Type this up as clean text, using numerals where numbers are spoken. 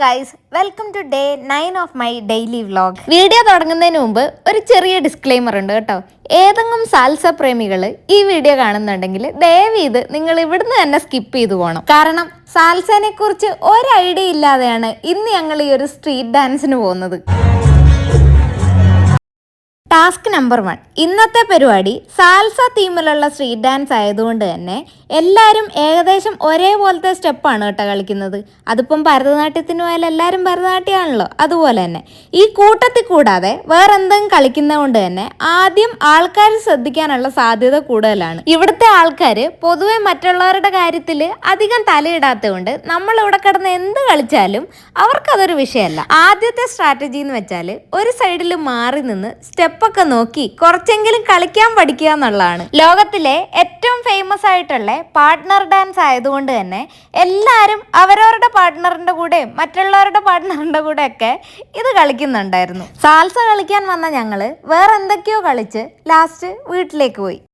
Guys, welcome to day 9 of my daily vlog. Video തുടങ്ങുന്നതിന് മുമ്പ് ഒരു ചെറിയ ഡിസ്ക്ലെയിമർ ഉണ്ട് കേട്ടോ. ഏതെങ്കിലും സാൽസ പ്രേമികൾ ഈ വീഡിയോ കാണുന്നുണ്ടെങ്കിൽ ദയവ് ഇത് നിങ്ങൾ ഇവിടുന്ന് തന്നെ സ്കിപ്പ് ചെയ്തു പോകണം. കാരണം സാൽസനെ കുറിച്ച് ഒരു ഐഡിയ ഇല്ലാതെയാണ് ഇന്ന് ഞങ്ങൾ ഈ ഒരു സ്ട്രീറ്റ് ഡാൻസിന് പോകുന്നത്. Task number 1. ഇന്നത്തെ പരിപാടി സാൽസ തീമിലുള്ള സ്ട്രീറ്റ് ഡാൻസ് ആയതുകൊണ്ട് തന്നെ എല്ലാവരും ഏകദേശം ഒരേപോലത്തെ സ്റ്റെപ്പാണ് കേട്ടോ കളിക്കുന്നത്. അതിപ്പം ഭരതനാട്യത്തിന് പോയാലും എല്ലാവരും ഭരതനാട്യമാണല്ലോ, അതുപോലെ തന്നെ ഈ കൂട്ടത്തിൽ കൂടാതെ വേറെ എന്തെങ്കിലും കളിക്കുന്നത് കൊണ്ട് തന്നെ ആദ്യം ആൾക്കാർ ശ്രദ്ധിക്കാനുള്ള സാധ്യത കൂടുതലാണ്. ഇവിടുത്തെ ആൾക്കാർ പൊതുവെ മറ്റുള്ളവരുടെ കാര്യത്തിൽ അധികം തലയിടാത്തതുകൊണ്ട് നമ്മൾ ഇവിടെ കിടന്ന് എന്ത് കളിച്ചാലും അവർക്കതൊരു വിഷയമല്ല. ആദ്യത്തെ സ്ട്രാറ്റജി എന്ന് വെച്ചാൽ ഒരു സൈഡിൽ മാറി നിന്ന് സ്റ്റെപ്പൊക്കെ നോക്കി കുറച്ചെങ്കിലും കളിക്കാൻ പഠിക്കുക എന്നുള്ളതാണ്. ലോകത്തിലെ ഏറ്റവും ഫേമസ് ആയിട്ടുള്ള പാർട്ട്ണർ ഡാൻസ് ആയതുകൊണ്ട് തന്നെ എല്ലാവരും അവരവരുടെ പാർട്ട്ണറിന്റെ കൂടെ മറ്റുള്ളവരുടെ പാർട്ട്ണറിന്റെ കൂടെ ഒക്കെ ഇത് കളിക്കുന്നുണ്ടായിരുന്നു. സാൽസ കളിക്കാൻ വന്ന ഞങ്ങള് വേറെ എന്തൊക്കെയോ കളിച്ച് ലാസ്റ്റ് വീട്ടിലേക്ക് പോയി.